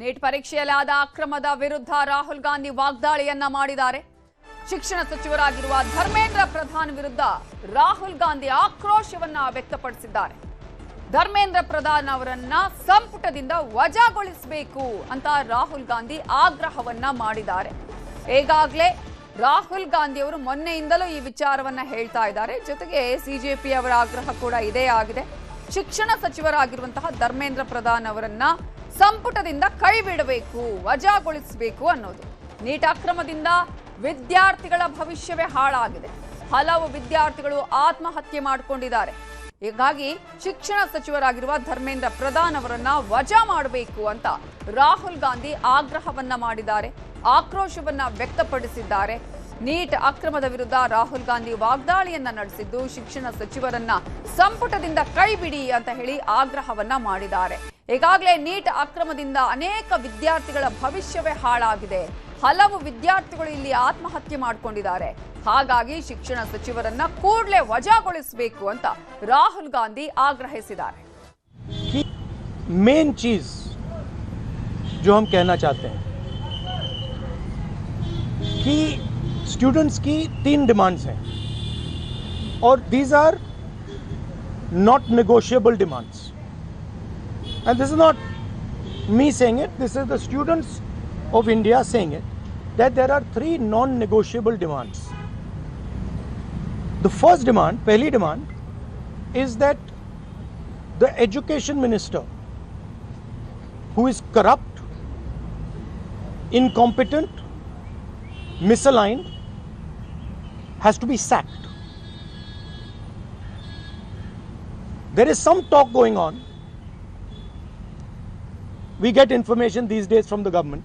Neat ಪರೀಕ್ಷೆಯಲ್ಲಿ ಆದ ಅಕ್ರಮದ ವಿರುದ್ಧ ರಾಹುಲ್ ಗಾಂಧಿ ವಾಗ್ದಾಳಿಯನ್ನ ಮಾಡಿದ್ದಾರೆ. ಶಿಕ್ಷಣ ಸಚಿವರಾಗಿರುವ ಧರ್ಮೇಂದ್ರ ಪ್ರಧಾನ್ ವಿರುದ್ಧ ರಾಹುಲ್ ಗಾಂಧಿ ಆಕ್ರೋಶವನ್ನ ವ್ಯಕ್ತಪಡಿಸಿದ್ದಾರೆ. ಧರ್ಮೇಂದ್ರ ಪ್ರಧಾನ್ ಅವರನ್ನ ಸಂಪುಟದಿಂದ ವಜಾಗೊಳಿಸಬೇಕು ಅಂತ ರಾಹುಲ್ ಗಾಂಧಿ ಆಗ್ರಹವನ್ನ ಮಾಡಿದ್ದಾರೆ. ಈಗಾಗಲೇ ರಾಹುಲ್ ಗಾಂಧಿ ಅವರು ಮೊನ್ನೆಯಿಂದಲೂ ಈ ವಿಚಾರವನ್ನ ಹೇಳ್ತಾ ಇದ್ದಾರೆ. ಜೊತೆಗೆ ಸಿಜೆಪಿ ಅವರ ಆಗ್ರಹ ಕೂಡ ಇದೇ ಆಗಿದೆ. ಶಿಕ್ಷಣ ಸಚಿವರಾಗಿರುವಂತಹ ಧರ್ಮೇಂದ್ರ ಪ್ರಧಾನ್ ಅವರನ್ನ ಸಂಪುಟದಿಂದ ಕೈ ಬಿಡಬೇಕು, ವಜಾಗೊಳಿಸಬೇಕು ಅನ್ನೋದು. ನೀಟ್ ಅಕ್ರಮದಿಂದ ವಿದ್ಯಾರ್ಥಿಗಳ ಭವಿಷ್ಯವೇ ಹಾಳಾಗಿದೆ. ಹಲವು ವಿದ್ಯಾರ್ಥಿಗಳು ಆತ್ಮಹತ್ಯೆ ಮಾಡಿಕೊಂಡಿದ್ದಾರೆ. ಹೀಗಾಗಿ ಶಿಕ್ಷಣ ಸಚಿವರಾಗಿರುವ ಧರ್ಮೇಂದ್ರ ಪ್ರಧಾನ್ ಅವರನ್ನ ವಜಾ ಮಾಡಬೇಕು ಅಂತ ರಾಹುಲ್ ಗಾಂಧಿ ಆಗ್ರಹವನ್ನ ಮಾಡಿದ್ದಾರೆ, ಆಕ್ರೋಶವನ್ನ ವ್ಯಕ್ತಪಡಿಸಿದ್ದಾರೆ. ನೀಟ್ ಅಕ್ರಮದ ವಿರುದ್ಧ ರಾಹುಲ್ ಗಾಂಧಿ ವಾಗ್ದಾಳಿಯನ್ನ ನಡೆಸಿದ್ದು ಶಿಕ್ಷಣ ಸಚಿವರನ್ನ ಸಂಪುಟದಿಂದ ಕೈ ಬಿಡಿ ಅಂತ ಹೇಳಿ ಆಗ್ರಹವನ್ನ ಮಾಡಿದ್ದಾರೆ. ಈಗಾಗಲೇ ನೀಟ್ ಅಕ್ರಮದಿಂದ ಅನೇಕ ವಿದ್ಯಾರ್ಥಿಗಳ ಭವಿಷ್ಯವೇ ಹಾಳಾಗಿದೆ. ಹಲವು ವಿದ್ಯಾರ್ಥಿಗಳು ಇಲ್ಲಿ ಆತ್ಮಹತ್ಯೆ ಮಾಡಿಕೊಂಡಿದ್ದಾರೆ. ಹಾಗಾಗಿ ಶಿಕ್ಷಣ ಸಚಿವರನ್ನ ಕೂಡಲೇ ವಜಾಗೊಳಿಸಬೇಕು ಅಂತ ರಾಹುಲ್ ಗಾಂಧಿ ಆಗ್ರಹಿಸಿದ್ದಾರೆ. मेन चीज जो हम कहना चाहते हैं कि स्टूडेंट्स की 3 डिमांड्स हैं और these are not negotiable demands. And this is not me saying it, this is the students of India saying it, that there are 3 non-negotiable demands. The first demand, pehli demand, is that the education minister, who is corrupt, incompetent, misaligned, has to be sacked. There is some talk going on. We get information these days from the government.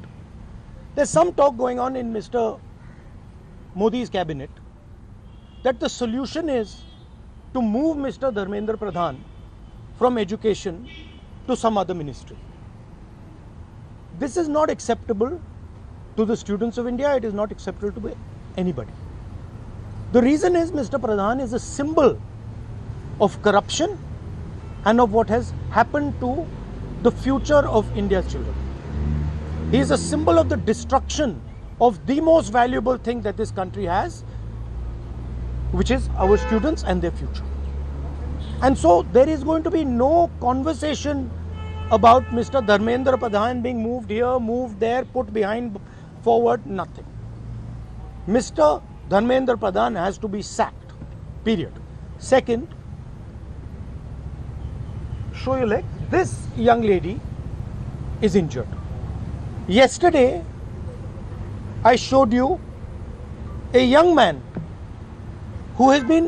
There's some talk going on in Mr. Modi's cabinet that the solution is to move Mr. Dharmendra Pradhan from education to some other ministry. This is not acceptable to the students of India. It is not acceptable to anybody. The reason is Mr. Pradhan is a symbol of corruption and of what has happened to the future of India's children. He is a symbol of the destruction of the most valuable thing that this country has, which is our students and their future. And so there is going to be no conversation about Mr. Dharmendra Pradhan being moved here, moved there, put behind, forward, nothing. Mr. Dharmendra Pradhan has to be sacked, period. Second, show your leg. This young lady is injured. Yesterday, I showed you a young man who has been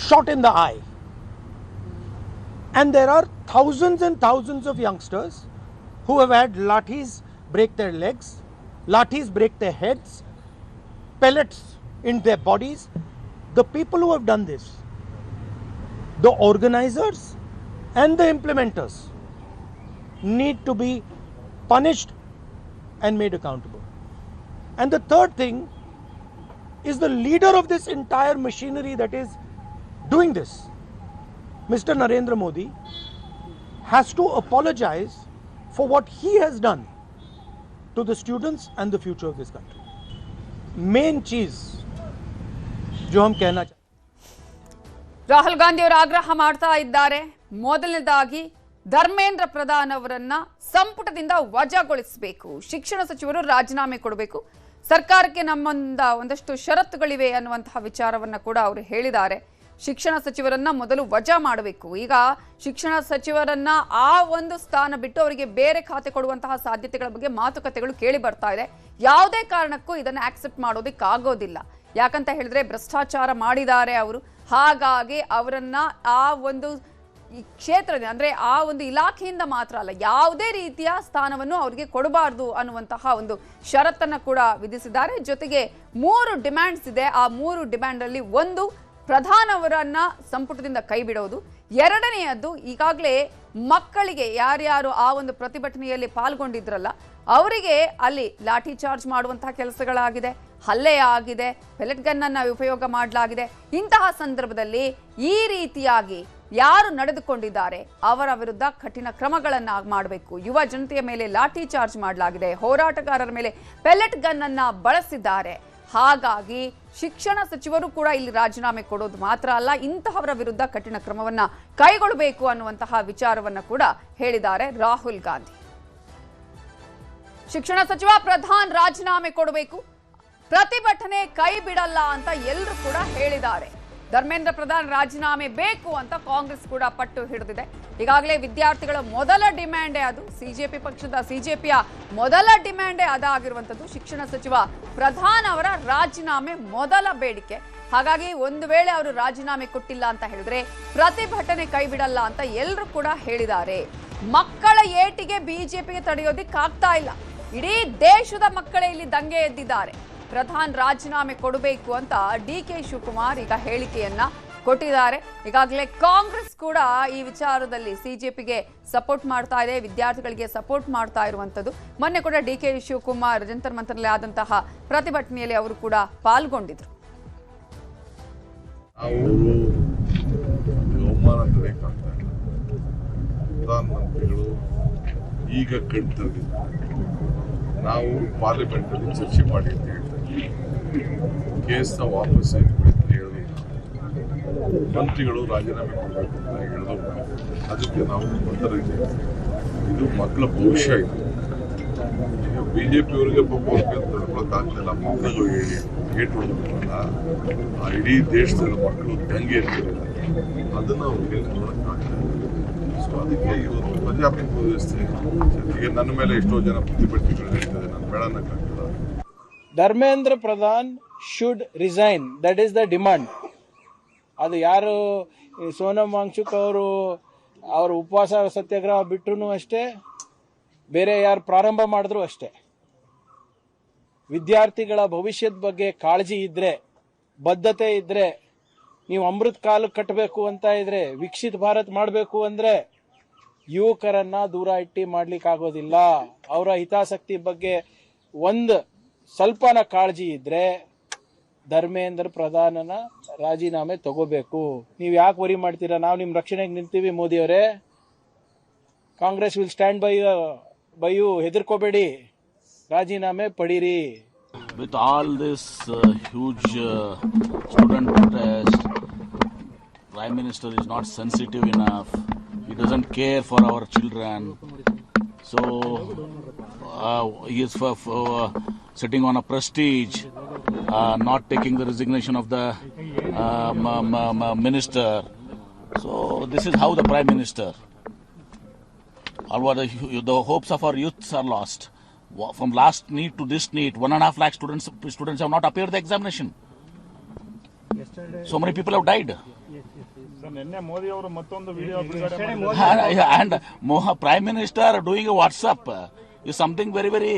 shot in the eye. And there are thousands and thousands of youngsters who have had lathis break their legs, lathis break their heads, pellets in their bodies. The people who have done this, the organizers and the implementers, need to be punished and made accountable. And the third thing is the leader of this entire machinery that is doing this, Mr. Narendra Modi, has to apologize for what he has done to the students and the future of this country. Main cheez jo hum kehna chahte. Rahul Gandhi ಅವರು ಆಗ್ರಹ ಮಾಡ್ತಾ ಇದ್ದಾರೆ. ಮೊದಲನೇದಾಗಿ ಧರ್ಮೇಂದ್ರ ಪ್ರಧಾನ್ ಅವರನ್ನ ಸಂಪುಟದಿಂದ ವಜಾಗೊಳಿಸಬೇಕು, ಶಿಕ್ಷಣ ಸಚಿವರು ರಾಜೀನಾಮೆ ಕೊಡಬೇಕು, ಸರ್ಕಾರಕ್ಕೆ ಒಂದಷ್ಟು ಷರತ್ತುಗಳಿವೆ ಅನ್ನುವಂತಹ ವಿಚಾರವನ್ನ ಕೂಡ ಅವರು ಹೇಳಿದ್ದಾರೆ. ಶಿಕ್ಷಣ ಸಚಿವರನ್ನ ಮೊದಲು ವಜಾ ಮಾಡಬೇಕು. ಈಗ ಶಿಕ್ಷಣ ಸಚಿವರನ್ನ ಆ ಒಂದು ಸ್ಥಾನ ಬಿಟ್ಟು ಅವರಿಗೆ ಬೇರೆ ಖಾತೆ ಕೊಡುವಂತಹ ಸಾಧ್ಯತೆಗಳ ಬಗ್ಗೆ ಮಾತುಕತೆಗಳು ಕೇಳಿ ಬರ್ತಾ ಇದೆ. ಯಾವುದೇ ಕಾರಣಕ್ಕೂ ಇದನ್ನ ಆಕ್ಸೆಪ್ಟ್ ಮಾಡೋದಕ್ಕಾಗೋದಿಲ್ಲ. ಯಾಕಂತ ಹೇಳಿದ್ರೆ ಭ್ರಷ್ಟಾಚಾರ ಮಾಡಿದ್ದಾರೆ ಅವರು. ಹಾಗಾಗಿ ಅವರನ್ನ ಆ ಒಂದು ಕ್ಷೇತ್ರದಿಂದ ಅಂದ್ರೆ ಆ ಒಂದು ಇಲಾಖೆಯಿಂದ ಮಾತ್ರ ಅಲ್ಲ, ಯಾವುದೇ ರೀತಿಯ ಸ್ಥಾನವನ್ನು ಅವರಿಗೆ ಕೊಡಬಾರದು ಅನ್ನುವಂತಹ ಒಂದು ಷರತ್ತನ್ನ ಕೂಡ ವಿಧಿಸಿದ್ದಾರೆ. ಜೊತೆಗೆ 3 ಡಿಮ್ಯಾಂಡ್ಸ್ ಇದೆ. ಆ 3 ಡಿಮ್ಯಾಂಡ್ ಅಲ್ಲಿ ಒಂದು, ಪ್ರಧಾನ್ ಅವರನ್ನ ಸಂಪುಟದಿಂದ ಕೈ ಬಿಡೋದು. ಎರಡನೆಯದ್ದು, ಈಗಾಗಲೇ ಮಕ್ಕಳಿಗೆ ಯಾರ್ಯಾರು ಆ ಒಂದು ಪ್ರತಿಭಟನೆಯಲ್ಲಿ ಪಾಲ್ಗೊಂಡಿದ್ರಲ್ಲ ಅವರಿಗೆ ಅಲ್ಲಿ ಲಾಠಿ ಚಾರ್ಜ್ ಮಾಡುವಂತಹ ಕೆಲಸಗಳಾಗಿದೆ, ಹಲ್ಲೆ ಆಗಿದೆ, ಪೆಲೆಟ್ ಗನ್ ಅನ್ನು ಉಪಯೋಗ ಮಾಡಲಾಗಿದೆ. ಇಂತಹ ಸಂದರ್ಭದಲ್ಲಿ ಈ ರೀತಿಯಾಗಿ ಯಾರು ನಡೆದುಕೊಂಡಿದ್ದಾರೆ ಅವರ ವಿರುದ್ಧ ಕಠಿಣ ಕ್ರಮಗಳನ್ನ ಮಾಡಬೇಕು. ಯುವ ಜನತೆಯ ಮೇಲೆ ಲಾಠಿ ಚಾರ್ಜ್ ಮಾಡಲಾಗಿದೆ, ಹೋರಾಟಗಾರರ ಮೇಲೆ ಪೆಲೆಟ್ ಗನ್ ಅನ್ನ ಬಳಸಿದ್ದಾರೆ. ಹಾಗಾಗಿ ಶಿಕ್ಷಣ ಸಚಿವರು ಕೂಡ ಇಲ್ಲಿ ರಾಜೀನಾಮೆ ಕೊಡೋದು ಮಾತ್ರ ಅಲ್ಲ, ಇಂತಹವರ ವಿರುದ್ಧ ಕಠಿಣ ಕ್ರಮವನ್ನ ಕೈಗೊಳ್ಳಬೇಕು ಅನ್ನುವಂತಹ ವಿಚಾರವನ್ನ ಕೂಡ ಹೇಳಿದ್ದಾರೆ ರಾಹುಲ್ ಗಾಂಧಿ. ಶಿಕ್ಷಣ ಸಚಿವ ಪ್ರಧಾನ್ ರಾಜೀನಾಮೆ ಕೊಡಬೇಕು, ಪ್ರತಿಭಟನೆ ಕೈ ಬಿಡಲ್ಲ ಅಂತ ಎಲ್ಲರೂ ಕೂಡ ಹೇಳಿದ್ದಾರೆ. ಧರ್ಮೇಂದ್ರ ಪ್ರಧಾನ್ ರಾಜೀನಾಮೆ ಬೇಕು ಅಂತ ಕಾಂಗ್ರೆಸ್ ಕೂಡ ಪಟ್ಟು ಹಿಡಿದಿದೆ. ಈಗಾಗಲೇ ವಿದ್ಯಾರ್ಥಿಗಳ ಮೊದಲ ಡಿಮ್ಯಾಂಡೇ ಅದು, ಸಿಜೆಪಿಯ ಮೊದಲ ಡಿಮ್ಯಾಂಡೇ ಅದಾಗಿರುವಂಥದ್ದು ಶಿಕ್ಷಣ ಸಚಿವ ಪ್ರಧಾನ್ ಅವರ ರಾಜೀನಾಮೆ ಮೊದಲ ಬೇಡಿಕೆ. ಹಾಗಾಗಿ ಒಂದು ವೇಳೆ ಅವರು ರಾಜೀನಾಮೆ ಕೊಟ್ಟಿಲ್ಲ ಅಂತ ಹೇಳಿದ್ರೆ ಪ್ರತಿಭಟನೆ ಕೈ ಬಿಡಲ್ಲ ಅಂತ ಎಲ್ಲರೂ ಕೂಡ ಹೇಳಿದ್ದಾರೆ. ಮಕ್ಕಳ ಏಟಿಗೆ ಬಿಜೆಪಿಗೆ ತಡೆಯೋದಿಕ್ಕಾಗ್ತಾ ಇಲ್ಲ, ಇಡೀ ದೇಶದ ಮಕ್ಕಳೇ ಇಲ್ಲಿ ದಂಗೆ ಎದ್ದಿದ್ದಾರೆ. ಪ್ರಧಾನ್ ರಾಜೀನಾಮೆ ಕೊಡಬೇಕು ಅಂತ ಡಿ.ಕೆ. ಶಿವಕುಮಾರ್ ಈಗ ಹೇಳಿಕೆಯನ್ನ ಕೊಟ್ಟಿದ್ದಾರೆ. ಈಗಾಗಲೇ ಕಾಂಗ್ರೆಸ್ ಕೂಡ ಈ ವಿಚಾರದಲ್ಲಿ ಸಿಜೆಪಿಗೆ ಸಪೋರ್ಟ್ ಮಾಡ್ತಾ ಇದೆ, ವಿದ್ಯಾರ್ಥಿಗಳಿಗೆ ಸಪೋರ್ಟ್ ಮಾಡ್ತಾ ಇರುವಂತದ್ದು. ಮೊನ್ನೆ ಕೂಡ ಡಿ.ಕೆ. ಶಿವಕುಮಾರ್ ಜಂತರ್ ಮಂತರ್ನಲ್ಲಿ ಆದಂತಹ ಪ್ರತಿಭಟನೆಯಲ್ಲಿ ಅವರು ಕೂಡ ಪಾಲ್ಗೊಂಡಿದ್ರು. ಪ್ರಧಾನಮಂತ್ರಿಗಳು ಈಗ ಕಣ್ತಲ್ಲಿ ನಾವು ಪಾರ್ಲಿಮೆಂಟ್ ಅಲ್ಲಿ ಚರ್ಚೆ ಮಾಡಿ ಅಂತ ಹೇಳ್ತಾರೆ, ಕೇಸ್ನ ವಾಪಸ್ ಹೇಳೋದು, ಮಂತ್ರಿಗಳು ರಾಜೀನಾಮೆ ಕೊಡಬೇಕು ಅಂತ ಹೇಳೋದು, ಅದಕ್ಕೆ ನಾವು ಬದ್ಧರಿದ್ದೇವೆ. ಇದು ಮಕ್ಕಳ ಭವಿಷ್ಯ. ಇದು ಬಿಜೆಪಿಯವರಿಗೆ ಅವ್ರಿಗೆ ತಡ್ಕೊಳಕ್ಕಾಗ್ತಿಲ್ಲ. ಮಕ್ಕಳು ಏಟು ಹೊಡೆದ್ರಲ್ಲ, ಆ ಇಡೀ ದೇಶದ ಮಕ್ಕಳು ದಂಗೆ ಇರ್ತಿರಲಿಲ್ಲ, ಅದನ್ನು ಅವ್ರಿಗೆ ನೋಡೋಕ್ಕಾಗ್ತದೆ. ಸೊ ಅದಕ್ಕೆ ಇವತ್ತು ಪ್ರಜಾಪ್ರಭುತ್ವ ವ್ಯವಸ್ಥೆ ಈಗ ನನ್ನ ಮೇಲೆ ಎಷ್ಟೋ ಜನ ಪ್ರತಿಭಟನೆಗಳು ನಡೀತದೆ, ನಾನು ಬೇಡ ಅನ್ನಕ್ಕಾಗ್ತದ. Dharmendra Pradhan should resign, that is the demand. ಅದು ಯಾರು ಸೋನಂ ವಾಂಗ್ಚುಕ್ ಅವರು ಉಪವಾಸ ಸತ್ಯಾಗ್ರಹ ಬಿಟ್ಟರು ಅಷ್ಟೇ, ಬೇರೆ ಯಾರು ಪ್ರಾರಂಭ ಮಾಡಿದ್ರು ಅಷ್ಟೇ. ವಿದ್ಯಾರ್ಥಿಗಳ ಭವಿಷ್ಯದ ಬಗ್ಗೆ ಕಾಳಜಿ ಇದ್ರೆ, ಬದ್ಧತೆ ಇದ್ರೆ, ನೀವು ಅಮೃತ್ ಕಾಲ ಕಟ್ಟಬೇಕು ಅಂತ ಇದ್ರೆ, ವಿಕಸಿತ ಭಾರತ್ ಮಾಡಬೇಕು ಅಂದ್ರೆ ಯುವಕರನ್ನ ದೂರ ಇಟ್ಟು ಮಾಡ್ಲಿಕ್ಕಾಗೋದಿಲ್ಲ. ಅವರ ಹಿತಾಸಕ್ತಿ ಬಗ್ಗೆ ಒಂದು ಸ್ವಲ್ಪನ ಕಾಳಜಿ ಇದ್ರೆ ಧರ್ಮೇಂದ್ರ ಪ್ರಧಾನನ ರಾಜೀನಾಮೆ ತಗೋಬೇಕು. ನೀವು ಯಾಕೆ ವರಿ ಮಾಡ್ತೀರಾ? ನಾವು ನಿಮ್ಮ ರಕ್ಷಣೆಗೆ ನಿಂತೀವಿ ಮೋದಿ ಅವರೇ. Congress will stand by you, ಹೆದರ್ಕೋಬೇಡಿ, ರಾಜೀನಾಮೆ ಪಡೀರಿ. With all this huge student protest, Prime Minister is not sensitive enough. He doesn't care for our children. So he is sitting on a prestige, not taking the resignation of the minister. So this is how the Prime Minister. All the hopes of our youths are lost. From last NEET to this NEET, 1.5 lakh students have not appeared the examination. So many people have died. And Prime Minister doing a WhatsApp is something very, very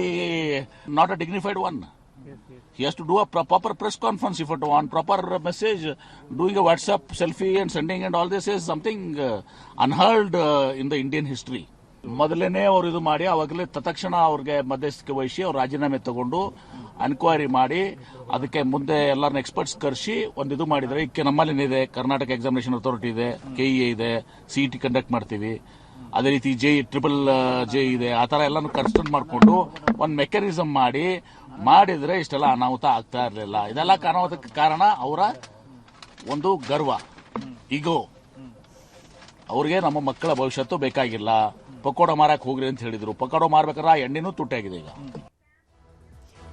not a dignified one. He has to do a proper press conference if it want proper message. Doing a WhatsApp selfie and sending and all this is something unheard in the Indian history. ಮೊದಲೇನೆ ಅವರು ಇದು ಮಾಡಿ ಅವಾಗಲೇ ತತ್ಕ್ಷಣ ಅವ್ರಿಗೆ ಮಧ್ಯಸ್ಥಿಕೆ ವಹಿಸಿ ಅವ್ರು ರಾಜೀನಾಮೆ ತಗೊಂಡು ಎನ್ಕ್ವೈರಿ ಮಾಡಿ ಅದಕ್ಕೆ ಮುಂದೆ ಎಲ್ಲರನ್ನ ಎಕ್ಸ್ಪರ್ಟ್ಸ್ ಕರೆಸಿ ಒಂದು ಇದು ಮಾಡಿದ್ರೆ. ಈಗ ನಮ್ಮಲ್ಲಿದೆ ಕರ್ನಾಟಕ ಎಕ್ಸಾಮಿನೇಷನ್ ಅಥಾರಿಟಿ ಇದೆ, KEA ಇದೆ, CET ಕಂಡಕ್ಟ್ ಮಾಡ್ತೀವಿ, ಅದೇ ರೀತಿ ಟ್ರಿಪಲ್ ಜೆ ಇದೆ. ಆ ತರ ಎಲ್ಲಾನು ಕನ್ಸ್ಟ್ರಕ್ಟ್ ಮಾಡಿಕೊಂಡು ಒಂದು ಮೆಕ್ಯಾನಿಸಮ್ ಮಾಡಿದ್ರೆ ಇಷ್ಟೆಲ್ಲ ಅನಾಹುತ ಆಗ್ತಾ ಇರಲಿಲ್ಲ. ಇದೆಲ್ಲ ಅನಾಹುತಕ್ಕೆ ಕಾರಣ ಅವರ ಒಂದು ಗರ್ವ, ಈಗೋ. ಅವ್ರಿಗೆ ನಮ್ಮ ಮಕ್ಕಳ ಭವಿಷ್ಯತ್ತು ಬೇಕಾಗಿಲ್ಲ. ಪಕೋಡ ಮಾರಕ್ ಹೋಗ್ರಿ ಅಂತ ಹೇಳಿದ್ರು. ಪಕೋಡ ಮಾರ್ಬೇಕಾದ್ರೆ ಆ ಎಣ್ಣೆನೂ ತುಟ್ಟಾಗಿದೆ ಈಗ.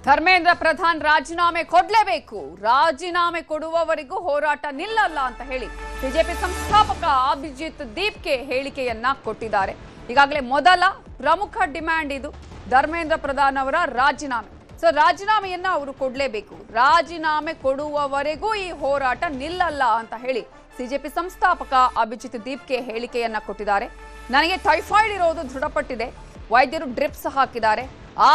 ಧರ್ಮೇಂದ್ರ ಪ್ರಧಾನ್ ರಾಜೀನಾಮೆ ಕೊಡ್ಲೇಬೇಕು, ರಾಜೀನಾಮೆ ಕೊಡುವವರೆಗೂ ಹೋರಾಟ ನಿಲ್ಲಲ್ಲ ಅಂತ ಹೇಳಿ ಬಿಜೆಪಿ ಸಂಸ್ಥಾಪಕ ಅಭಿಜಿತ್ ದೀಪ್ಗೆ ಹೇಳಿಕೆಯನ್ನ ಕೊಟ್ಟಿದ್ದಾರೆ. ಈಗಾಗಲೇ ಮೊದಲ ಪ್ರಮುಖ ಡಿಮ್ಯಾಂಡ್ ಇದು, ಧರ್ಮೇಂದ್ರ ಪ್ರಧಾನ್ ಅವರ ರಾಜೀನಾಮೆ. ಸೊ ರಾಜೀನಾಮೆಯನ್ನ ಅವರು ಕೊಡ್ಲೇಬೇಕು, ರಾಜೀನಾಮೆ ಕೊಡುವವರೆಗೂ ಈ ಹೋರಾಟ ನಿಲ್ಲಲ್ಲ ಅಂತ ಹೇಳಿ ಸಿಜೆಪಿ ಸಂಸ್ಥಾಪಕ ಅಭಿಜಿತ್ ದೀಪ್ಗೆ ಹೇಳಿಕೆಯನ್ನ ಕೊಟ್ಟಿದ್ದಾರೆ. ನನಗೆ ಟೈಫಾಯ್ಡ್ ಇರೋದು ದೃಢಪಟ್ಟಿದೆ, ವೈದ್ಯರು ಡ್ರಿಪ್ಸ್ ಹಾಕಿದ್ದಾರೆ,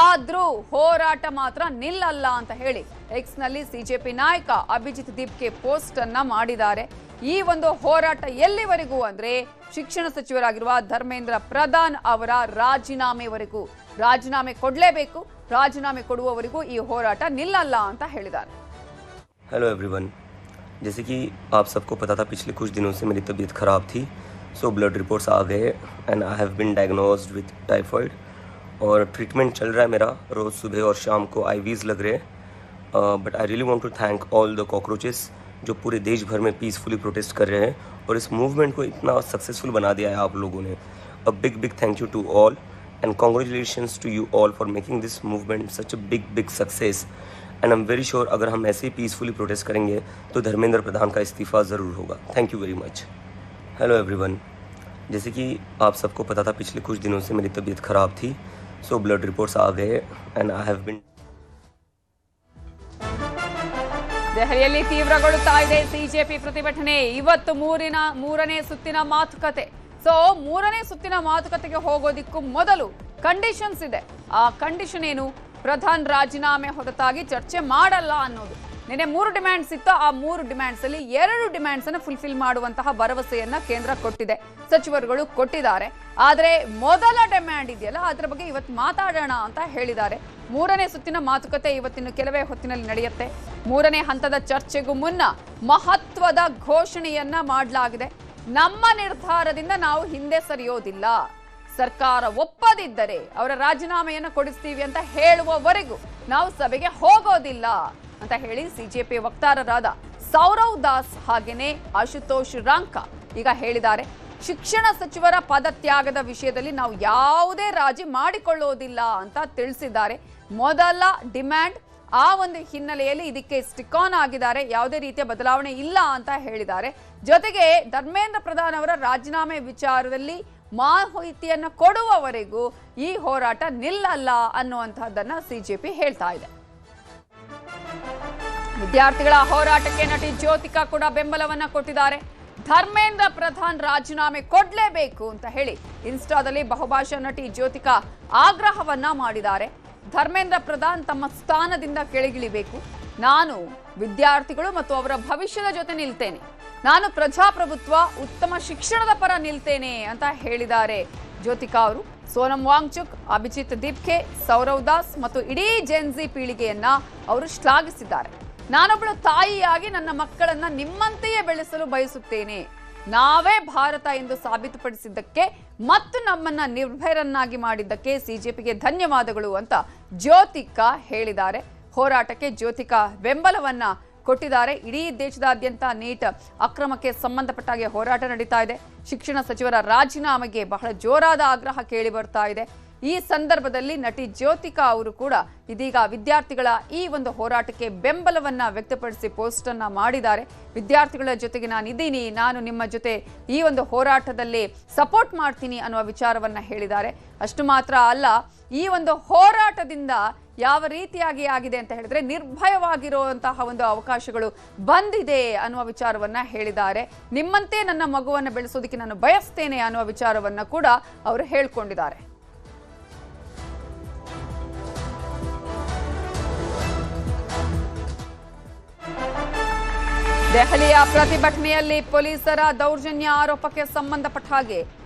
ಆದ್ರೂ ಹೋರಾಟ ಮಾತ್ರ ನಿಲ್ಲಲ್ಲ ಅಂತ ಹೇಳಿ ಎಕ್ಸ್ ನಲ್ಲಿ ಸಿಜೆಪಿ ನಾಯಕ ಅಭಿಜಿತ್ ದೀಪ್ಗೆ ಪೋಸ್ಟ್ ಅನ್ನ ಮಾಡಿದ್ದಾರೆ. ಈ ಒಂದು ಹೋರಾಟ ಎಲ್ಲಿವರೆಗೂ ಅಂದ್ರೆ ಶಿಕ್ಷಣ ಸಚಿವರಾಗಿರುವ ಧರ್ಮೇಂದ್ರ ಪ್ರಧಾನ್ ಅವರ ರಾಜೀನಾಮೆವರೆಗೂ. ರಾಜೀನಾಮೆ ಕೊಡ್ಲೇಬೇಕು, ರಾಜೀನಾಮೆ ಕೊಡುವವರೆಗೂ ಈ ಹೋರಾಟ ನಿಲ್ಲಲ್ಲ ಅಂತ ಹೇಳಿದ್ದಾರೆ. Hello everyone. जैसे कि आप सबको पता था पिछले कुछ दिनों से मेरी तबीयत ख़राब थी, सो ब्लड रिपोर्ट्स आ गए and I have been diagnosed with typhoid और ट्रीटमेंट चल रहा है मेरा। रोज़ सुबह और शाम को आईवीज़ लग रहे हैं। But I really want to thank all the cockroaches जो पूरे देश भर में पीसफुली प्रोटेस्ट कर रहे हैं और इस मूवमेंट को इतना सक्सेसफुल बना दिया है आप लोगों ने। A big thank you to all and congratulations to you all for making this movement such a big success. And I am very sure अगर हम ऐसे ही पीसफुली प्रोटेस्ट करेंगे तो धर्मेंद्र प्रधान का इस्तीफ़ा ज़रूर होगा। Thank you very much. Hello everyone, जैसे कि आप सबको पता था पिछले कुछ दिनों से मेरी तबीयत ख़राब थी, सो ब्लड रिपोर्ट्स आ गए एंड आई हैव बीन ದೆಹಲಿಯಲ್ಲಿ ತೀವ್ರಗೊಳ್ಳುತ್ತಾ ಇದೆ ಸಿಜೆಪಿ ಪ್ರತಿಭಟನೆ। ಇವತ್ತು ಮೂರನೇ ಸುತ್ತಿನ ಮಾತುಕತೆ। ಸೊ ಮೂರನೇ ಸುತ್ತಿನ ಮಾತುಕತೆಗೆ ಹೋಗೋದಿಕ್ಕೂ ಮೊದಲು ಕಂಡೀಷನ್ಸ್ ಇದೆ। ಆ ಕಂಡೀಷನ್ ಏನು? ಪ್ರಧಾನ್ ರಾಜೀನಾಮೆ ಹೊರತಾಗಿ ಚರ್ಚೆ ಮಾಡಲ್ಲ ಅನ್ನೋದು। ನಿನ್ನೆ 3 ಡಿಮ್ಯಾಂಡ್ಸ್ ಇತ್ತು, ಆ 3 ಡಿಮ್ಯಾಂಡ್ಸ್ ಅಲ್ಲಿ 2 ಡಿಮ್ಯಾಂಡ್ಸ್ ಅನ್ನು ಫುಲ್ಫಿಲ್ ಮಾಡುವಂತಹ ಭರವಸೆಯನ್ನ ಕೇಂದ್ರ ಕೊಟ್ಟಿದೆ, ಸಚಿವರುಗಳು ಕೊಟ್ಟಿದ್ದಾರೆ। ಆದ್ರೆ ಮೊದಲ ಡಿಮ್ಯಾಂಡ್ ಇದೆಯಲ್ಲ ಅದರ ಬಗ್ಗೆ ಇವತ್ತು ಮಾತಾಡೋಣ ಅಂತ ಹೇಳಿದ್ದಾರೆ। ಮೂರನೇ ಸುತ್ತಿನ ಮಾತುಕತೆ ಇವತ್ತಿನ ಕೆಲವೇ ಹೊತ್ತಿನಲ್ಲಿ ನಡೆಯುತ್ತೆ। ಮೂರನೇ ಹಂತದ ಚರ್ಚೆಗೂ ಮುನ್ನ ಮಹತ್ವದ ಘೋಷಣೆಯನ್ನ ಮಾಡಲಾಗಿದೆ। ನಮ್ಮ ನಿರ್ಧಾರದಿಂದ ನಾವು ಹಿಂದೆ ಸರಿಯೋದಿಲ್ಲ, ಸರ್ಕಾರ ಒಪ್ಪದಿದ್ದರೆ ಅವರ ರಾಜೀನಾಮೆಯನ್ನು ಕೊಡಿಸ್ತೀವಿ ಅಂತ ಹೇಳುವವರೆಗೂ ನಾವು ಸಭೆಗೆ ಹೋಗೋದಿಲ್ಲ ಅಂತ ಹೇಳಿ ಸಿಜೆಪಿ ವಕ್ತಾರರಾದ ಸೌರವ್ ದಾಸ್ ಹಾಗೇನೆ ಆಶುತೋಷ್ ರಾಂಕಾ ಈಗ ಹೇಳಿದ್ದಾರೆ। ಶಿಕ್ಷಣ ಸಚಿವರ ಪದತ್ಯಾಗದ ವಿಷಯದಲ್ಲಿ ನಾವು ಯಾವುದೇ ರಾಜಿ ಮಾಡಿಕೊಳ್ಳೋದಿಲ್ಲ ಅಂತ ತಿಳಿಸಿದ್ದಾರೆ। ಮೊದಲ ಡಿಮ್ಯಾಂಡ್ ಆ ಒಂದು ಹಿನ್ನೆಲೆಯಲ್ಲಿ ಇದಕ್ಕೆ ಸ್ಟಿಕ್ ಆನ್ ಆಗಿದ್ದಾರೆ, ಯಾವುದೇ ರೀತಿಯ ಬದಲಾವಣೆ ಇಲ್ಲ ಅಂತ ಹೇಳಿದ್ದಾರೆ। ಜೊತೆಗೆ ಧರ್ಮೇಂದ್ರ ಪ್ರಧಾನ್ ಅವರ ರಾಜೀನಾಮೆ ವಿಚಾರದಲ್ಲಿ ಮಾಹಿತಿಯನ್ನು ಕೊಡುವವರೆಗೂ ಈ ಹೋರಾಟ ನಿಲ್ಲಲ್ಲ ಅನ್ನುವಂತಹದ್ದನ್ನ ಸಿಜೆಪಿ ಹೇಳ್ತಾ ಇದೆ। ವಿದ್ಯಾರ್ಥಿಗಳ ಹೋರಾಟಕ್ಕೆ ನಟಿ ಜ್ಯೋತಿಕಾ ಕೂಡ ಬೆಂಬಲವನ್ನ ಕೊಟ್ಟಿದ್ದಾರೆ। ಧರ್ಮೇಂದ್ರ ಪ್ರಧಾನ್ ರಾಜೀನಾಮೆ ಕೊಡ್ಲೇಬೇಕು ಅಂತ ಹೇಳಿ ಇನ್ಸ್ಟಾದಲ್ಲಿ ಬಹುಭಾಷಾ ನಟಿ ಜ್ಯೋತಿಕಾ ಆಗ್ರಹವನ್ನ ಮಾಡಿದ್ದಾರೆ। ಧರ್ಮೇಂದ್ರ ಪ್ರಧಾನ್ ತಮ್ಮ ಸ್ಥಾನದಿಂದ ಕೆಳಗಿಳಿಬೇಕು, ನಾನು ವಿದ್ಯಾರ್ಥಿಗಳು ಮತ್ತು ಅವರ ಭವಿಷ್ಯದ ಜೊತೆ ನಿಲ್ತೇನೆ, ನಾನು ಪ್ರಜಾಪ್ರಭುತ್ವ ಉತ್ತಮ ಶಿಕ್ಷಣದ ಪರ ನಿಲ್ತೇನೆ ಅಂತ ಹೇಳಿದ್ದಾರೆ ಜ್ಯೋತಿಕಾ ಅವರು। ಸೋನಂ ವಾಂಗ್ಚುಕ್, ಅಭಿಜಿತ್ ದೀಪ್ಕೆ, ಸೌರವ್ ದಾಸ್ ಮತ್ತು ಇಡೀ ಜೆನ್ಜಿ ಪೀಳಿಗೆಯನ್ನ ಅವರು ಶ್ಲಾಘಿಸಿದ್ದಾರೆ। ನಾನೊಬ್ಬಳು ತಾಯಿಯಾಗಿ ನನ್ನ ಮಕ್ಕಳನ್ನ ನಿಮ್ಮಂತೆಯೇ ಬೆಳೆಸಲು ಬಯಸುತ್ತೇನೆ, ನಾವೇ ಭಾರತ ಎಂದು ಸಾಬೀತುಪಡಿಸಿದ್ದಕ್ಕೆ ಮತ್ತು ನಮ್ಮನ್ನ ನಿರ್ಭಯರನ್ನಾಗಿ ಮಾಡಿದ್ದಕ್ಕೆ ಸಿಜೆಪಿಗೆ ಧನ್ಯವಾದಗಳು ಅಂತ ಜ್ಯೋತಿಕಾ ಹೇಳಿದ್ದಾರೆ। ಹೋರಾಟಕ್ಕೆ ಜ್ಯೋತಿಕಾ ಬೆಂಬಲವನ್ನ ಕೊಟ್ಟಿದ್ದಾರೆ। ಇಡೀ ದೇಶದಾದ್ಯಂತ ನೀಟ್ ಅಕ್ರಮಕ್ಕೆ ಸಂಬಂಧಪಟ್ಟಾಗೆ ಹೋರಾಟ ನಡೀತಾ ಇದೆ। ಶಿಕ್ಷಣ ಸಚಿವರ ರಾಜೀನಾಮೆಗೆ ಬಹಳ ಜೋರಾದ ಆಗ್ರಹ ಕೇಳಿ ಬರ್ತಾ ಇದೆ। ಈ ಸಂದರ್ಭದಲ್ಲಿ ನಟಿ ಜ್ಯೋತಿಕಾ ಅವರು ಕೂಡ ಇದೀಗ ವಿದ್ಯಾರ್ಥಿಗಳ ಈ ಒಂದು ಹೋರಾಟಕ್ಕೆ ಬೆಂಬಲವನ್ನ ವ್ಯಕ್ತಪಡಿಸಿ ಪೋಸ್ಟ್ ಅನ್ನ ಮಾಡಿದ್ದಾರೆ। ವಿದ್ಯಾರ್ಥಿಗಳ ಜೊತೆಗೆ ನಾನಿದ್ದೀನಿ, ನಾನು ನಿಮ್ಮ ಜೊತೆ ಈ ಒಂದು ಹೋರಾಟದಲ್ಲಿ ಸಪೋರ್ಟ್ ಮಾಡ್ತೀನಿ ಅನ್ನುವ ವಿಚಾರವನ್ನ ಹೇಳಿದ್ದಾರೆ। ಅಷ್ಟು ಮಾತ್ರ ಅಲ್ಲ, ಈ ಒಂದು ಹೋರಾಟದಿಂದ ಯಾವ ರೀತಿಯಾಗಿ ಆಗಿದೆ ಅಂತ ಹೇಳಿದ್ರೆ ನಿರ್ಭಯವಾಗಿರುವಂತಹ ಒಂದು ಅವಕಾಶಗಳು ಬಂದಿದೆ ಅನ್ನುವ ವಿಚಾರವನ್ನ ಹೇಳಿದ್ದಾರೆ। ನಿಮ್ಮಂತೆ ನನ್ನ ಮಗುವನ್ನು ಬೆಳೆಸೋದಕ್ಕೆ ನಾನು ಬಯಸ್ತೇನೆ ಅನ್ನುವ ವಿಚಾರವನ್ನ ಕೂಡ ಅವರು ಹೇಳ್ಕೊಂಡಿದ್ದಾರೆ। ದೆಹಲಿಯ ಪ್ರತಿಭಟನೆಯಲ್ಲಿ ಪೊಲೀಸರ ದೌರ್ಜನ್ಯ ಆರೋಪಕ್ಕೆ ಸಂಬಂಧಪಟ್ಟ ಹಾಗೆ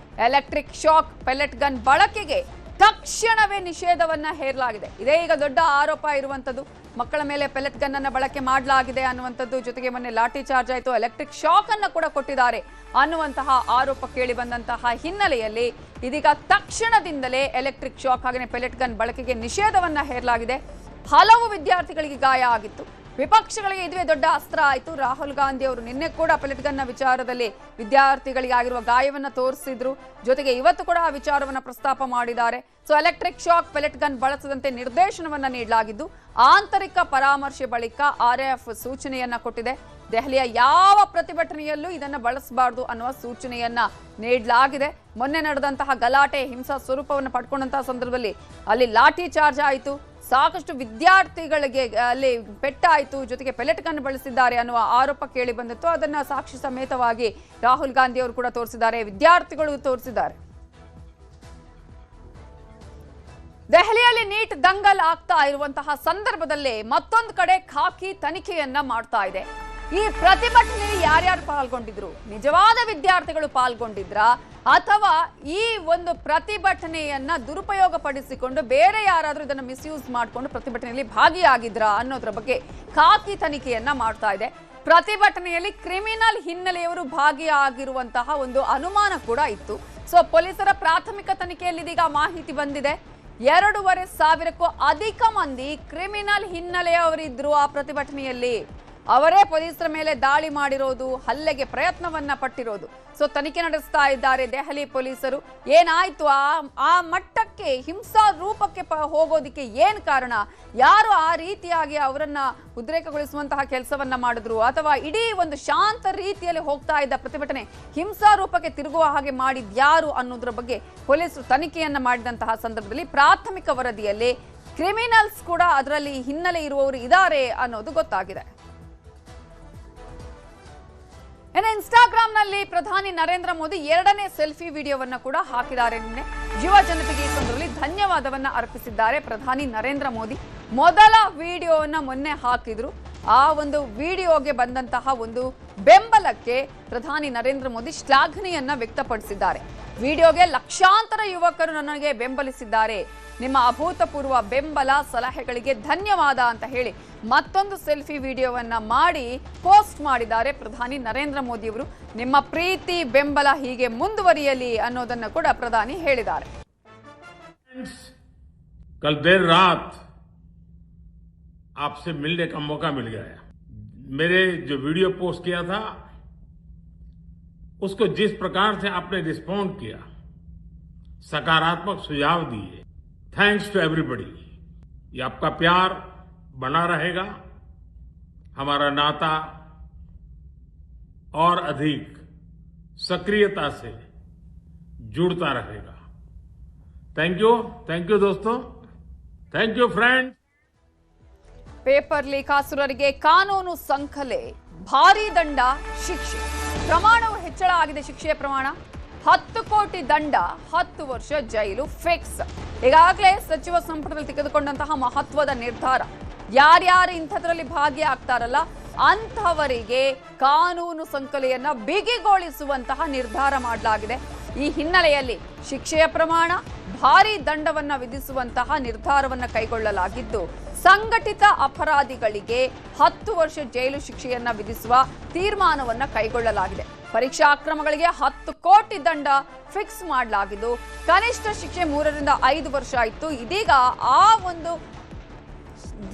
ಎಲೆಕ್ಟ್ರಿಕ್ ಶಾಕ್ ಪೆಲೆಟ್ ಗನ್ ಬಳಕೆಗೆ ತಕ್ಷಣವೇ ನಿಷೇಧವನ್ನ ಹೇರಲಾಗಿದೆ। ಇದೇ ಈಗ ದೊಡ್ಡ ಆರೋಪ ಇರುವಂತದ್ದು, ಮಕ್ಕಳ ಮೇಲೆ ಪೆಲೆಟ್ ಗನ್ ಅನ್ನ ಬಳಕೆ ಮಾಡಲಾಗಿದೆ ಅನ್ನುವಂಥದ್ದು, ಜೊತೆಗೆ ಮೊನ್ನೆ ಲಾಠಿ ಚಾರ್ಜ್ ಆಯಿತು, ಎಲೆಕ್ಟ್ರಿಕ್ ಶಾಕ್ ಅನ್ನ ಕೂಡ ಕೊಟ್ಟಿದ್ದಾರೆ ಅನ್ನುವಂತಹ ಆರೋಪ ಕೇಳಿ ಬಂದಂತಹ ಹಿನ್ನೆಲೆಯಲ್ಲಿ ಇದೀಗ ತಕ್ಷಣದಿಂದಲೇ ಎಲೆಕ್ಟ್ರಿಕ್ ಶಾಕ್ ಹಾಗೆ ಪೆಲೆಟ್ ಗನ್ ಬಳಕೆಗೆ ನಿಷೇಧವನ್ನ ಹೇರಲಾಗಿದೆ। ಹಲವು ವಿದ್ಯಾರ್ಥಿಗಳಿಗೆ ಗಾಯ ಆಗಿತ್ತು, ವಿಪಕ್ಷಗಳಿಗೆ ಇದುವೇ ದೊಡ್ಡ ಅಸ್ತ್ರ ಆಯಿತು। ರಾಹುಲ್ ಗಾಂಧಿ ಅವರು ನಿನ್ನೆ ಕೂಡ ಪೆಲೆಟ್ ಗನ್ನ ವಿಚಾರದಲ್ಲಿ ವಿದ್ಯಾರ್ಥಿಗಳಿಗೆ ಆಗಿರುವ ಗಾಯವನ್ನು ತೋರಿಸಿದ್ರು, ಜೊತೆಗೆ ಇವತ್ತು ಕೂಡ ಆ ವಿಚಾರವನ್ನು ಪ್ರಸ್ತಾಪ ಮಾಡಿದ್ದಾರೆ। So electric shock pellet gun ಬಳಸದಂತೆ ನಿರ್ದೇಶನವನ್ನ ನೀಡಲಾಗಿದ್ದು, ಆಂತರಿಕ ಪರಾಮರ್ಶೆ ಬಳಿಕ ಆರ್ಎಎಫ್ ಸೂಚನೆಯನ್ನ ಕೊಟ್ಟಿದೆ। ದೆಹಲಿಯ ಯಾವ ಪ್ರತಿಭಟನೆಯಲ್ಲೂ ಇದನ್ನು ಬಳಸಬಾರದು ಅನ್ನುವ ಸೂಚನೆಯನ್ನ ನೀಡಲಾಗಿದೆ। ಮೊನ್ನೆ ನಡೆದಂತಹ ಗಲಾಟೆ ಹಿಂಸಾ ಸ್ವರೂಪವನ್ನು ಪಡ್ಕೊಂಡಂತಹ ಸಂದರ್ಭದಲ್ಲಿ ಅಲ್ಲಿ ಲಾಠಿ ಚಾರ್ಜ್ ಆಯಿತು, ಸಾಕಷ್ಟು ವಿದ್ಯಾರ್ಥಿಗಳಿಗೆ ಅಲ್ಲಿ ಪೆಟ್ಟಾಯಿತು, ಜೊತೆಗೆ ಪೆಲೆಟ್ ಗನ್ ಬಳಸಿದ್ದಾರೆ ಅನ್ನುವ ಆರೋಪ ಕೇಳಿ ಬಂದಿತ್ತು। ಅದನ್ನ ಸಾಕ್ಷಿ ಸಮೇತವಾಗಿ ರಾಹುಲ್ ಗಾಂಧಿ ಅವರು ಕೂಡ ತೋರಿಸಿದ್ದಾರೆ, ವಿದ್ಯಾರ್ಥಿಗಳು ತೋರಿಸಿದ್ದಾರೆ। ದೆಹಲಿಯಲ್ಲಿ ನೀಟ್ ದಂಗಲ್ ಆಗ್ತಾ ಇರುವಂತಹ ಸಂದರ್ಭದಲ್ಲೇ ಮತ್ತೊಂದು ಕಡೆ ಖಾಕಿ ತನಿಖೆಯನ್ನ ಮಾಡ್ತಾ ಇದೆ। ಈ ಪ್ರತಿಭಟನೆಯಲ್ಲಿ ಯಾರ್ಯಾರು ಪಾಲ್ಗೊಂಡಿದ್ರು, ನಿಜವಾದ ವಿದ್ಯಾರ್ಥಿಗಳು ಪಾಲ್ಗೊಂಡಿದ್ರಾ ಅಥವಾ ಈ ಒಂದು ಪ್ರತಿಭಟನೆಯನ್ನ ದುರುಪಯೋಗ ಪಡಿಸಿಕೊಂಡು ಬೇರೆ ಯಾರಾದ್ರೂ ಇದನ್ನ ಮಿಸ್ಯೂಸ್ ಮಾಡಿಕೊಂಡು ಪ್ರತಿಭಟನೆಯಲ್ಲಿ ಭಾಗಿಯಾಗಿದ್ರಾ ಅನ್ನೋದ್ರ ಬಗ್ಗೆ ಖಾಕಿ ತನಿಖೆಯನ್ನ ಮಾಡ್ತಾ ಇದೆ। ಪ್ರತಿಭಟನೆಯಲ್ಲಿ ಕ್ರಿಮಿನಲ್ ಹಿನ್ನೆಲೆಯವರು ಭಾಗಿಯಾಗಿರುವಂತಹ ಒಂದು ಅನುಮಾನ ಕೂಡ ಇತ್ತು. ಸೊ ಪೊಲೀಸರ ಪ್ರಾಥಮಿಕ ತನಿಖೆಯಲ್ಲಿ ಇದೀಗ ಮಾಹಿತಿ ಬಂದಿದೆ. 2,500ಕ್ಕೂ ಅಧಿಕ ಮಂದಿ ಕ್ರಿಮಿನಲ್ ಹಿನ್ನೆಲೆಯವರಿದ್ರು ಆ ಪ್ರತಿಭಟನೆಯಲ್ಲಿ. ಅವರೇ ಪೊಲೀಸರ ಮೇಲೆ ದಾಳಿ ಮಾಡಿರೋದು, ಹಲ್ಲೆಗೆ ಪ್ರಯತ್ನವನ್ನ ಪಟ್ಟಿರೋದು. ಸೊ ತನಿಖೆ ನಡೆಸ್ತಾ ಇದ್ದಾರೆ ದೆಹಲಿ ಪೊಲೀಸರು. ಏನಾಯ್ತು, ಆ ಮಟ್ಟಕ್ಕೆ ಹಿಂಸಾ ರೂಪಕ್ಕೆ ಹೋಗೋದಿಕ್ಕೆ ಏನ್ ಕಾರಣ, ಯಾರು ಆ ರೀತಿಯಾಗಿ ಅವರನ್ನ ಉದ್ರೇಕಗೊಳಿಸುವಂತಹ ಕೆಲಸವನ್ನ ಮಾಡಿದ್ರು, ಅಥವಾ ಇಡೀ ಒಂದು ಶಾಂತ ರೀತಿಯಲ್ಲಿ ಹೋಗ್ತಾ ಇದ್ದ ಪ್ರತಿಭಟನೆ ಹಿಂಸಾ ರೂಪಕ್ಕೆ ತಿರುಗುವ ಹಾಗೆ ಮಾಡಿದ್ಯಾರು ಅನ್ನೋದ್ರ ಬಗ್ಗೆ ಪೊಲೀಸರು ತನಿಖೆಯನ್ನ ಮಾಡಿದಂತಹ ಸಂದರ್ಭದಲ್ಲಿ ಪ್ರಾಥಮಿಕ ವರದಿಯಲ್ಲಿ ಕ್ರಿಮಿನಲ್ಸ್ ಕೂಡ ಅದರಲ್ಲಿ ಹಿನ್ನೆಲೆ ಇರುವವರು ಇದ್ದಾರೆ ಅನ್ನೋದು ಗೊತ್ತಾಗಿದೆ. ಇನ್ನು ಇನ್ಸ್ಟಾಗ್ರಾಂನಲ್ಲಿ ಪ್ರಧಾನಿ ನರೇಂದ್ರ ಮೋದಿ 2ನೇ ಸೆಲ್ಫಿ ವಿಡಿಯೋವನ್ನ ಕೂಡ ಹಾಕಿದ್ದಾರೆ. ನಿನ್ನೆ ಯುವ ಜನತೆಗೆ ಈ ಸಂದರ್ಭದಲ್ಲಿ ಧನ್ಯವಾದವನ್ನ ಅರ್ಪಿಸಿದ್ದಾರೆ ಪ್ರಧಾನಿ ನರೇಂದ್ರ ಮೋದಿ. ಮೊದಲ ವಿಡಿಯೋವನ್ನ ಮೊನ್ನೆ ಹಾಕಿದ್ರು. ಆ ಒಂದು ವಿಡಿಯೋಗೆ ಬಂದಂತಹ ಒಂದು ಬೆಂಬಲಕ್ಕೆ ಪ್ರಧಾನಿ ನರೇಂದ್ರ ಮೋದಿ ಶ್ಲಾಘನೆಯನ್ನ ವ್ಯಕ್ತಪಡಿಸಿದ್ದಾರೆ. ವಿಡಿಯೋಗೆ ಲಕ್ಷಾಂತರ ಯುವಕರು ನನಗೆ ಬೆಂಬಲಿಸಿದ್ದಾರೆ, ನಿಮ್ಮ ಅಭೂತಪೂರ್ವ ಬೆಂಬಲ ಸಲಹೆಗಳಿಗೆ ಧನ್ಯವಾದ ಅಂತ ಹೇಳಿ ಮತ್ತೊಂದು ಸೆಲ್ಫಿ ವಿಡಿಯೋವನ್ನ ಮಾಡಿ ಪೋಸ್ಟ್ ಮಾಡಿದ್ದಾರೆ ಪ್ರಧಾನಿ ನರೇಂದ್ರ ಮೋದಿ ಅವರು. ನಿಮ್ಮ ಪ್ರೀತಿ ಬೆಂಬಲ ಹೀಗೆ ಮುಂದುವರಿಯಲಿ ಅನ್ನೋದನ್ನ ಕೂಡ ಪ್ರಧಾನಿ ಹೇಳಿದ್ದಾರೆ. कल देर रात आपसे मिलने का मौका मिल गया। मेरे जो वीडियो पोस्ट किया था उसको जिस प्रकार से आपने रिस्पॉन्ड किया, सकारात्मक सुझाव दिए, थैंक्स टू एवरीबॉडी। ये आपका प्यार बना रहेगा, हमारा नाता और अधिक सक्रियता से जुड़ता रहेगा। थैंक यू दोस्तों, थैंक यू फ्रेंड। ಪೇಪರ್ ಲೀಕಾಸುರರಿಗೆ ಕಾನೂನು ಸಂಕಲೆ, ಭಾರೀ ದಂಡ, ಶಿಕ್ಷೆ ಪ್ರಮಾಣವು ಹೆಚ್ಚಳ ಆಗಿದೆ. ಶಿಕ್ಷೆಯ ಪ್ರಮಾಣ 10 ಕೋಟಿ ದಂಡ, 10 ವರ್ಷ ಜೈಲು ಫಿಕ್ಸ್. ಈಗಾಗಲೇ ಸಚಿವ ಸಂಪುಟದಲ್ಲಿ ತೆಗೆದುಕೊಂಡಂತಹ ಮಹತ್ವದ ನಿರ್ಧಾರ. ಯಾರ್ಯಾರು ಇಂಥದ್ರಲ್ಲಿ ಭಾಗಿಯಾಗ್ತಾರಲ್ಲ ಅಂಥವರಿಗೆ ಕಾನೂನು ಸಂಕಲೆಯನ್ನ ಬಿಗಿಗೊಳಿಸುವಂತಹ ನಿರ್ಧಾರ ಮಾಡಲಾಗಿದೆ. ಈ ಹಿನ್ನೆಲೆಯಲ್ಲಿ ಶಿಕ್ಷೆಯ ಪ್ರಮಾಣ, ಭಾರೀ ದಂಡವನ್ನ ವಿಧಿಸುವಂತಹ ನಿರ್ಧಾರವನ್ನ ಕೈಗೊಳ್ಳಲಾಗಿದ್ದು, ಸಂಘಟಿತ ಅಪರಾಧಿಗಳಿಗೆ 10 ವರ್ಷ ಜೈಲು ಶಿಕ್ಷೆಯನ್ನ ವಿಧಿಸುವ ತೀರ್ಮಾನವನ್ನ ಕೈಗೊಳ್ಳಲಾಗಿದೆ. ಪರೀಕ್ಷಾ ಅಕ್ರಮಗಳಿಗೆ 10 ಕೋಟಿ ದಂಡ ಫಿಕ್ಸ್ ಮಾಡಲಾಗಿದ್ದು, ಕನಿಷ್ಠ ಶಿಕ್ಷೆ 3 ರಿಂದ 5 ವರ್ಷ ಇತ್ತು. ಇದೀಗ ಆ ಒಂದು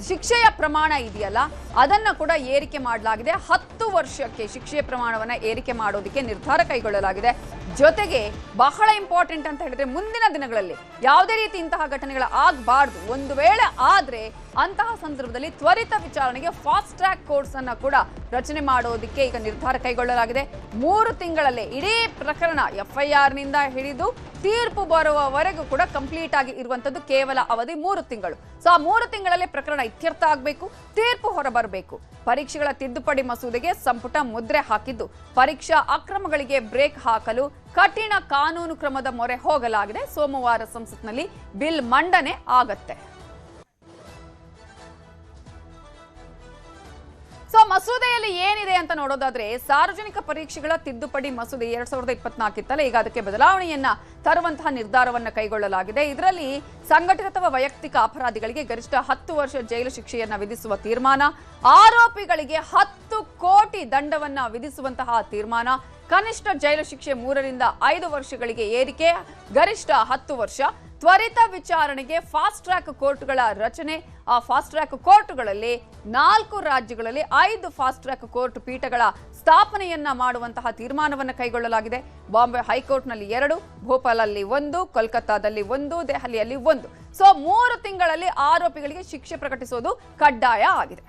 ಶಿಕ್ಷೆಯ ಪ್ರಮಾಣ ಇದೆಯಲ್ಲ ಅದನ್ನ ಕೂಡ ಏರಿಕೆ ಮಾಡಲಾಗಿದೆ. 10 ವರ್ಷಕ್ಕೆ ಶಿಕ್ಷೆಯ ಪ್ರಮಾಣವನ್ನ ಏರಿಕೆ ಮಾಡೋದಕ್ಕೆ ನಿರ್ಧಾರ ಕೈಗೊಳ್ಳಲಾಗಿದೆ. ಜೊತೆಗೆ ಬಹಳ ಇಂಪಾರ್ಟೆಂಟ್ ಅಂತ ಹೇಳಿದ್ರೆ, ಮುಂದಿನ ದಿನಗಳಲ್ಲಿ ಯಾವುದೇ ರೀತಿ ಇಂತಹ ಘಟನೆಗಳು ಆಗಬಾರ್ದು. ಒಂದು ವೇಳೆ ಆದ್ರೆ ಅಂತಹ ಸಂದರ್ಭದಲ್ಲಿ ತ್ವರಿತ ವಿಚಾರಣೆಗೆ ಫಾಸ್ಟ್ ಟ್ರ್ಯಾಕ್ ಕೋರ್ಟ್ಸ್ ಅನ್ನ ಕೂಡ ರಚನೆ ಮಾಡೋದಕ್ಕೆ ಈಗ ನಿರ್ಧಾರ ಕೈಗೊಳ್ಳಲಾಗಿದೆ. 3 ತಿಂಗಳಲ್ಲೇ ಇಡೀ ಪ್ರಕರಣ FIR ನಿಂದ ಹಿಡಿದು ತೀರ್ಪು ಬರುವವರೆಗೂ ಕೂಡ ಕಂಪ್ಲೀಟ್ ಆಗಿ ಇರುವಂತದ್ದು ಕೇವಲ ಅವಧಿ 3 ತಿಂಗಳು. ಸೊ ಆ 3 ತಿಂಗಳಲ್ಲೇ ಪ್ರಕರಣ ಇತ್ಯರ್ಥ ಆಗಬೇಕು, ತೀರ್ಪು ಹೊರಬರಬೇಕು. ಪರೀಕ್ಷೆಗಳ ತಿದ್ದುಪಡಿ ಮಸೂದೆಗೆ ಸಂಪುಟ ಮುದ್ರೆ ಹಾಕಿದ್ದು, ಪರೀಕ್ಷಾ ಅಕ್ರಮಗಳಿಗೆ ಬ್ರೇಕ್ ಹಾಕಲು ಕಠಿಣ ಕಾನೂನು ಕ್ರಮದ ಮೊರೆ ಹೋಗಲಾಗಿದೆ. ಸೋಮವಾರ ಸಂಸತ್ನಲ್ಲಿ ಬಿಲ್ ಮಂಡನೆ ಆಗತ್ತೆ. ಸೊ ಮಸೂದೆಯಲ್ಲಿ ಏನಿದೆ ಅಂತ ನೋಡೋದಾದ್ರೆ, ಸಾರ್ವಜನಿಕ ಪರೀಕ್ಷೆಗಳ ತಿದ್ದುಪಡಿ ಮಸೂದೆ 2024 ಇತ್ತಲ್ಲ, ಈಗ ಅದಕ್ಕೆ ಬದಲಾವಣೆಯನ್ನ ತರುವಂತಹ ನಿರ್ಧಾರವನ್ನ ಕೈಗೊಳ್ಳಲಾಗಿದೆ. ಇದರಲ್ಲಿ ಸಂಘಟಿತ ಅಥವಾ ವೈಯಕ್ತಿಕ ಅಪರಾಧಿಗಳಿಗೆ ಗರಿಷ್ಠ 10 ವರ್ಷ ಜೈಲು ಶಿಕ್ಷೆಯನ್ನ ವಿಧಿಸುವ ತೀರ್ಮಾನ, ಆರೋಪಿಗಳಿಗೆ 10 ಕೋಟಿ ದಂಡವನ್ನ ವಿಧಿಸುವಂತಹ ತೀರ್ಮಾನ, ಕನಿಷ್ಠ ಜೈಲು ಶಿಕ್ಷೆ 3 ರಿಂದ 5 ವರ್ಷಗಳಿಗೆ ಏರಿಕೆ, ಗರಿಷ್ಠ 10 ವರ್ಷ, ತ್ವರಿತ ವಿಚಾರಣೆಗೆ ಫಾಸ್ಟ್ ಟ್ರ್ಯಾಕ್ ಕೋರ್ಟ್ಗಳ ರಚನೆ. ಆ ಫಾಸ್ಟ್ ಟ್ರ್ಯಾಕ್ ಕೋರ್ಟ್ಗಳಲ್ಲಿ 4 ರಾಜ್ಯಗಳಲ್ಲಿ 5 ಫಾಸ್ಟ್ ಟ್ರ್ಯಾಕ್ ಕೋರ್ಟ್ ಪೀಠಗಳ ಸ್ಥಾಪನೆಯನ್ನ ಮಾಡುವಂತಹ ತೀರ್ಮಾನವನ್ನು ಕೈಗೊಳ್ಳಲಾಗಿದೆ. ಬಾಂಬೆ ಹೈಕೋರ್ಟ್ನಲ್ಲಿ 2, ಭೋಪಾಲಲ್ಲಿ 1, ಕೋಲ್ಕತ್ತಾದಲ್ಲಿ 1, ದೆಹಲಿಯಲ್ಲಿ 1. ಸೊ 3 ತಿಂಗಳಲ್ಲಿ ಆರೋಪಿಗಳಿಗೆ ಶಿಕ್ಷೆ ಪ್ರಕಟಿಸೋದು ಕಡ್ಡಾಯ ಆಗಿದೆ.